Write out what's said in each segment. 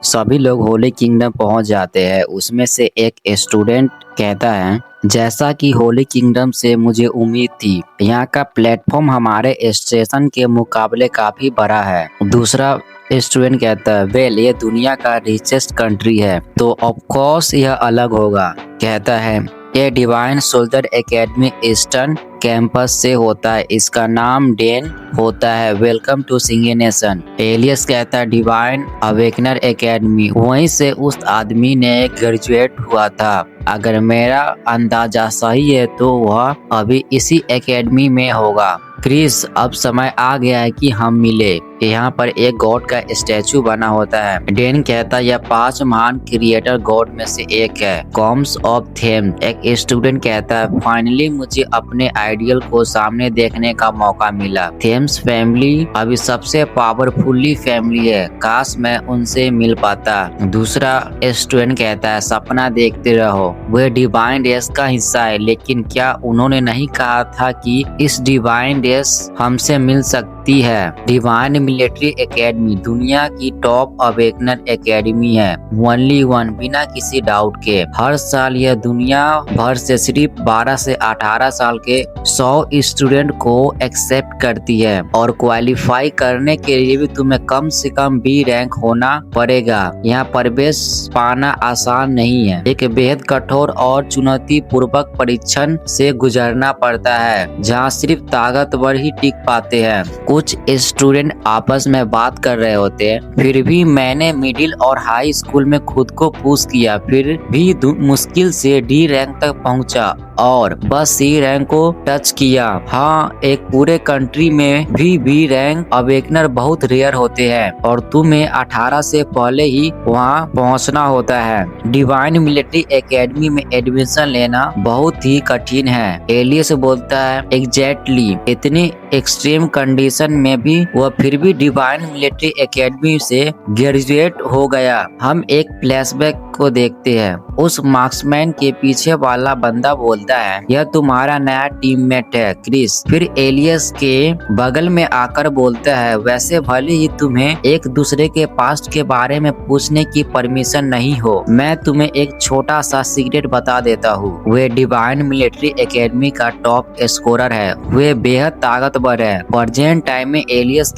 सभी लोग होली किंगडम पहुंच जाते हैं। उसमें से एक स्टूडेंट कहता है, जैसा कि होली किंगडम से मुझे उम्मीद थी, यहाँ का प्लेटफॉर्म हमारे स्टेशन के मुकाबले काफी बड़ा है। दूसरा स्टूडेंट कहता है, वेल ये दुनिया का रिचेस्ट कंट्री है तो ऑफ कोर्स यह अलग होगा। कहता है, ये divine soldier academy eastern campus से होता है, इसका नाम डेन होता है। Welcome to singe nation. Elias कहता है, डिवाइन अवेकनर एकेडमी, वहीं से उस आदमी ने ग्रेजुएट हुआ था। अगर मेरा अंदाजा सही है तो वह अभी इसी एकेडमी में होगा। क्रिस, अब समय आ गया है कि हम मिले। यहाँ पर एक गॉड का स्टैचू बना होता है। डेन कहता है, यह 5 महान क्रिएटर गॉड में से एक है। Comes of them. एक स्टूडेंट कहता है, फाइनली मुझे अपने आइडियल को सामने देखने का मौका मिला। थेम्स फैमिली अभी सबसे पावरफुली फैमिली है, काश मैं उनसे मिल पाता। दूसरा स्टूडेंट कहता है, सपना देखते रहो, वह डिवाइन रेस का हिस्सा है, लेकिन क्या उन्होंने नहीं कहा था कि इस डिवाइन रेस हमसे मिल सकती है। डिवाइन मिलिट्री एकेडमी दुनिया की टॉप अवेकनर एकेडमी है, ओनली वन, बिना किसी डाउट के। हर साल यह दुनिया भर से सिर्फ 12 से 18 साल के 100 स्टूडेंट को एक्सेप्ट करती है, और क्वालिफाई करने के लिए भी तुम्हें कम से कम बी रैंक होना पड़ेगा। यहाँ प्रवेश पाना आसान नहीं है, एक बेहद कठोर और चुनौती पूर्वक परीक्षण से गुजरना पड़ता है, जहाँ सिर्फ ताकतवर ही टिक पाते हैं। कुछ स्टूडेंट आपस में बात कर रहे होते हैं। फिर भी मैंने मिडिल और हाई स्कूल में खुद को पुश किया, फिर भी मुश्किल से डी रैंक तक पहुंचा और बस सी रैंक को टच किया। हाँ, एक पूरे कंट्री में भी बी रैंक अवेकनर बहुत रेयर होते हैं और तुम्हें 18 से पहले ही वहाँ पहुँचना होता है। डिवाइन मिलिट्री एकेडमी में एडमिशन लेना बहुत ही कठिन है। एलियस बोलता है, एग्जैक्टली, इतनी एक्सट्रीम कंडीशन में भी वह फिर भी डिवाइन मिलिट्री एकेडमी से ग्रेजुएट हो गया। हम एक फ्लैशबैक को देखते हैं। उस मार्क्समैन के पीछे वाला बंदा बोलता है, यह तुम्हारा नया टीममेट है क्रिस। फिर एलियस के बगल में आकर बोलता है, वैसे भले ही तुम्हें एक दूसरे के पास्ट के बारे में पूछने की परमिशन नहीं हो, मैं तुम्हें एक छोटा सा सीक्रेट बता देता हूँ। वे डिवाइन मिलिट्री एकेडमी का टॉप स्कोरर है, वे बेहद ताकतवर है। प्रेजेंट टाइम में एलियस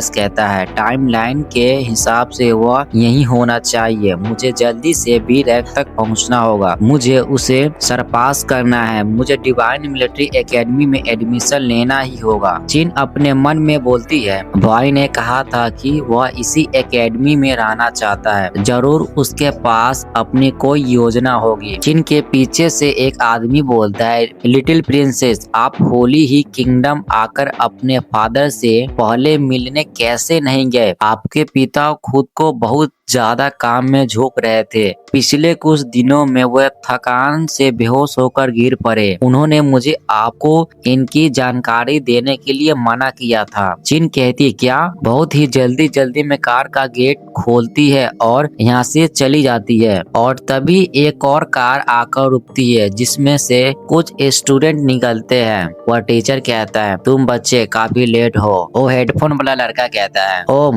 कहता है, टाइमलाइन के हिसाब से वह यही होना चाहिए। मुझे जल्दी से बी रैंक तक पहुंचना होगा, मुझे उसे सरपास करना है, मुझे डिवाइन मिलिट्री एकेडमी में एडमिशन लेना ही होगा। चिन अपने मन में बोलती है, बॉय ने कहा था कि वह इसी एकेडमी में रहना चाहता है, जरूर उसके पास अपनी कोई योजना होगी। चिन के पीछे से एक आदमी बोलता है, लिटिल प्रिंसेस, आप होली ही किंगडम आकर अपने फादर से पहले मिलने कैसे नहीं गए? आपके पिता खुद को बहुत ज्यादा काम में झोंक रहे थे। पिछले कुछ दिनों में वह थकान से बेहोश होकर गिर पड़े। उन्होंने मुझे आपको इनकी जानकारी देने के लिए मना किया था। चिन कहती, क्या? बहुत ही जल्दी में कार का गेट खोलती है और यहाँ से चली जाती है, और तभी एक और कार आकर रुकती है जिसमें से कुछ स्टूडेंट निकलते हैं। वह टीचर कहता है, तुम बच्चे काफी लेट हो। वो हेडफोन वाला लड़का कहता है, ओ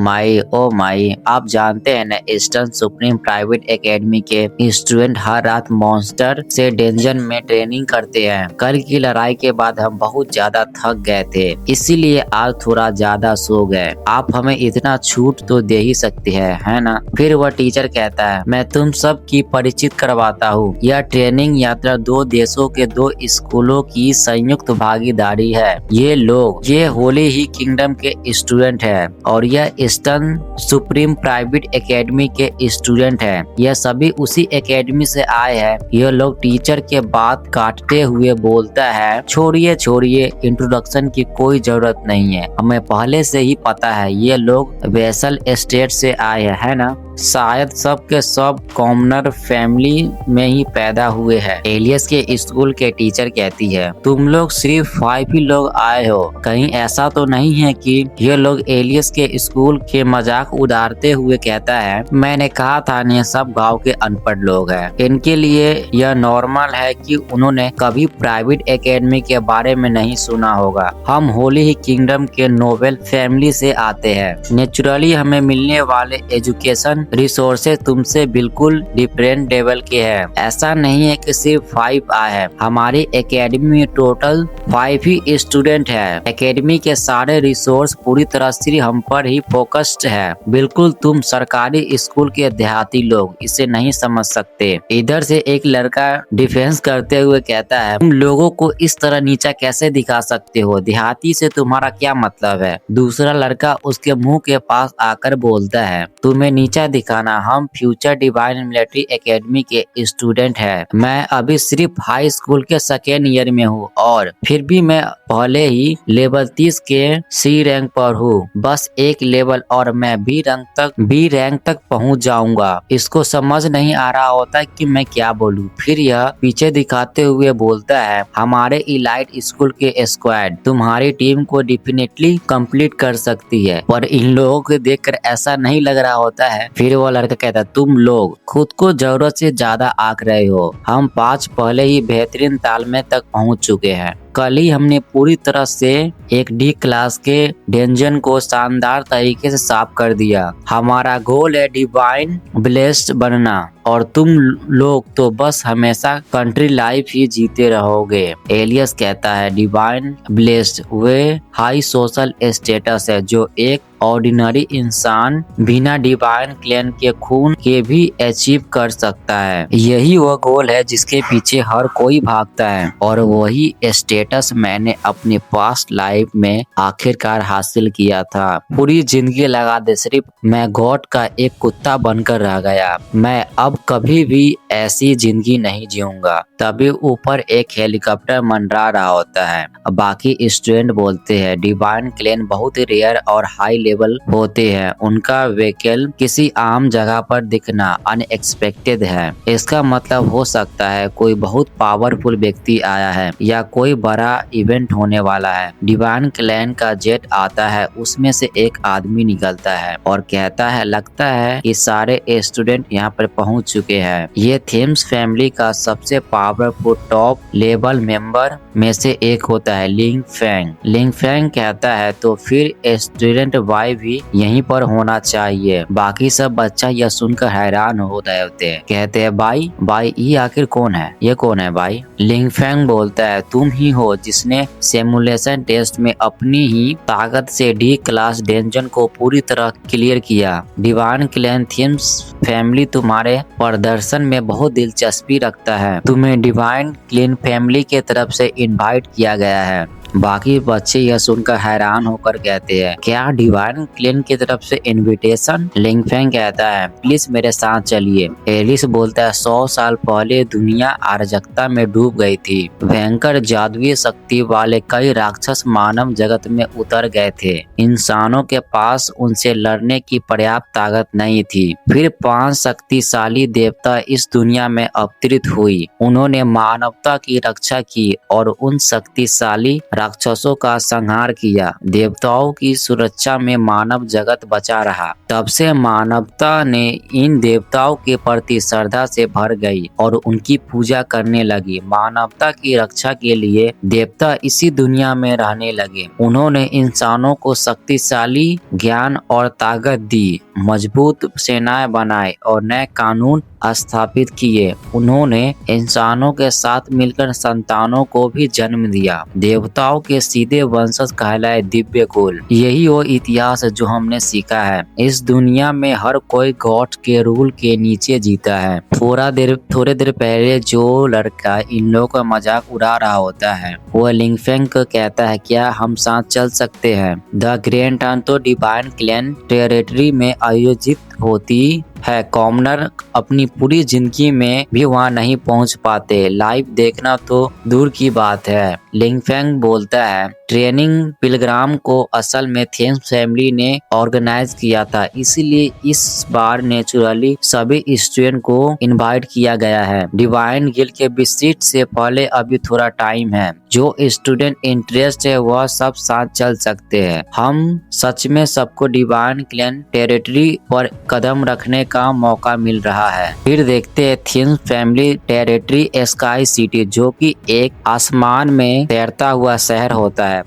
माई, आप जानते हैं न, ईस्टर्न सुप्रीम प्राइवेट एकेडमी के स्टूडेंट हर रात मॉन्स्टर से डेंजर में ट्रेनिंग करते हैं। कल की लड़ाई के बाद हम बहुत ज्यादा थक गए थे, इसीलिए आज थोड़ा ज्यादा सो गए। आप हमें इतना छूट तो दे ही सकते हैं, है ना? फिर वह टीचर कहता है, मैं तुम सब की परिचित करवाता हूँ। यह ट्रेनिंग यात्रा 2 देशों के 2 स्कूलों की संयुक्त भागीदारी है। ये होली ही किंगडम के स्टूडेंट है और यह ईस्टर्न सुप्रीम प्राइवेट एकेडमी के स्टूडेंट हैं। यह सभी उसी एकेडमी से आए हैं। यह लोग टीचर के बात काटते हुए बोलता है, छोड़िए, इंट्रोडक्शन की कोई जरूरत नहीं है, हमें पहले से ही पता है ये लोग वेसल स्टेट से आए हैं, है ना? शायद सब के सब कॉमनर फैमिली में ही पैदा हुए हैं। एलियस के स्कूल के टीचर कहती है, तुम लोग सिर्फ 5 ही लोग आए हो, कहीं ऐसा तो नहीं है कि ये लोग एलियस के स्कूल के मजाक उड़ाते हुए कहता है, मैंने कहा था ये सब गांव के अनपढ़ लोग हैं, इनके लिए यह नॉर्मल है कि उन्होंने कभी प्राइवेट एकेडमी के बारे में नहीं सुना होगा। हम होली ही किंगडम के नोबेल फैमिली से आते हैं, नेचुरली हमें मिलने वाले एजुकेशन रिसोर्सेज तुमसे बिल्कुल डिफरेंट लेवल के हैं। ऐसा नहीं है कि सिर्फ 5 आए हैं, हमारी एकेडमी में टोटल 5 ही स्टूडेंट है। एकेडमी के सारे रिसोर्स पूरी तरह से हम पर ही फोकस्ड है। बिल्कुल तुम सरकारी स्कूल के देहाती लोग इसे नहीं समझ सकते। इधर से एक लड़का डिफेंस करते हुए कहता है, तुम लोगों को इस तरह नीचा कैसे दिखा सकते हो, देहाती से तुम्हारा क्या मतलब है। दूसरा लड़का उसके मुंह के पास आकर बोलता है, तुम्हें नीचा दिखाना, हम फ्यूचर डिवाइन मिलिट्री एकेडमी के स्टूडेंट है। मैं अभी सिर्फ हाई स्कूल के 2nd ईयर में हूँ और फिर भी मैं पहले ही लेवल 30 के सी रैंक पर हूँ। बस एक लेवल और मैं बी रैंक तक पहुँच जाऊंगा। इसको समझ नहीं आ रहा होता कि मैं क्या बोलूँ। फिर यह पीछे दिखाते हुए बोलता है, हमारे इलाइट स्कूल के स्क्वाड तुम्हारी टीम को डेफिनेटली कंप्लीट कर सकती है, पर इन लोगों को देखकर ऐसा नहीं लग रहा होता है। फिर वो लड़का कहता है, तुम लोग खुद को जरूरत से ज्यादा आंक रहे हो, हम 5 पहले ही बेहतरीन तालमेल तक पहुंच चुके हैं। कल ही हमने पूरी तरह से एक डी क्लास के डेंजन को शानदार तरीके से साफ कर दिया। हमारा गोल है डिवाइन ब्लेस्ड बनना और तुम लोग तो बस हमेशा कंट्री लाइफ ही जीते रहोगे। एलियस कहता है, डिवाइन ब्लेस्ड वे हाई सोशल स्टेटस है जो एक ऑर्डिनरी इंसान बिना डिवाइन क्लेन के खून के भी अचीव कर सकता है। यही वो गोल है जिसके पीछे हर कोई भागता है और वही स्टेटस मैंने अपनी पास्ट लाइफ में आखिरकार हासिल किया था। पूरी जिंदगी लगा दे सिर्फ मैं गॉड का एक कुत्ता बनकर रह गया। मैं अब कभी भी ऐसी जिंदगी नहीं जीऊंगा। तभी ऊपर एक हेलीकॉप्टर मंडरा रहा होता है। बाकी स्टूडेंट बोलते हैं, डिवाइन क्लेन बहुत रेयर और हाई लेवल होते हैं, उनका व्हीकल किसी आम जगह पर दिखना अनएक्सपेक्टेड है। इसका मतलब हो सकता है कोई बहुत पावरफुल व्यक्ति आया है या कोई बड़ा इवेंट होने वाला है। डिवाइन क्लैन का जेट आता है, उसमें से एक आदमी निकलता है और कहता है, लगता है कि सारे स्टूडेंट यहाँ पर पहुँच चुके हैं। ये थेम्स फैमिली का सबसे पावरफुल टॉप लेवल मेंबर में से एक होता है, लिंग फैंग कहता है, तो फिर स्टूडेंट वाई भी यहीं पर होना चाहिए। बाकी सब बच्चा यह सुनकर हैरान हो रहे होते हैं। कहते हैं, बाई ये आखिर कौन है, ये कौन है बाई। लिंग फैंग बोलता है, तुम ही हो जिसने सिमुलेशन टेस्ट में अपनी ही ताकत से डी क्लास डेंजन को पूरी तरह क्लियर किया। डिवाइन क्लैन थीम्स फैमिली तुम्हारे प्रदर्शन में बहुत दिलचस्पी रखता है। तुम्हें डिवाइन क्लैन फैमिली के तरफ से इनवाइट किया गया है। बाकी बच्चे यह सुनकर हैरान होकर कहते हैं, क्या डिवाइन क्लेन की तरफ से इनविटेशन। लिंगफेंग कहता है, प्लीज मेरे साथ चलिए। एलिस बोलता है, 100 साल पहले दुनिया अराजकता में डूब गई थी। भयंकर जादुई शक्ति वाले कई राक्षस मानव जगत में उतर गए थे। इंसानों के पास उनसे लड़ने की पर्याप्त ताकत नहीं थी। फिर 5 शक्तिशाली देवता इस दुनिया में अवतरित हुई। उन्होंने मानवता की रक्षा की और उन शक्तिशाली राक्षसों का संहार किया। देवताओं की सुरक्षा में मानव जगत बचा रहा। तब से मानवता ने इन देवताओं के प्रति श्रद्धा से भर गई और उनकी पूजा करने लगी। मानवता की रक्षा के लिए देवता इसी दुनिया में रहने लगे। उन्होंने इंसानों को शक्तिशाली ज्ञान और ताकत दी, मजबूत सेनाएं बनाए और नए कानून स्थापित किए। उन्होंने इंसानों के साथ मिलकर संतानों को भी जन्म दिया। देवताओं के सीधे वंशज कहलाए दिव्य कुल। यही वो इतिहास है जो हमने सीखा है। इस दुनिया में हर कोई गॉड के रूल के नीचे जीता है। थोड़े देर पहले जो लड़का इन लोगों का मजाक उड़ा रहा होता है, वो लिंगफेंग को कहता है, क्या हम साथ चल सकते हैं। द ग्रैंड हंट तो डिवाइन क्लैन टेरिटरी में आयोजित होती है। कॉमनर अपनी पूरी जिंदगी में भी वहां नहीं पहुंच पाते। लाइव देखना तो दूर की बात है। लिंगफेंग बोलता है, ट्रेनिंग पिलग्राम को असल में थेम्स फैमिली ने ऑर्गेनाइज किया था, इसीलिए इस बार नेचुरली सभी स्टूडेंट को इनवाइट किया गया है। डिवाइन गिल्ड के विजिट से पहले अभी थोड़ा टाइम है। जो स्टूडेंट इंटरेस्ट है वह सब साथ चल सकते हैं। हम सच में सबको डिवाइन क्लैन टेरिटरी पर कदम रखने का मौका मिल रहा है। फिर देखते हैं Thames family territory sky city, जो कि एक आसमान में तैरता हुआ शहर होता है।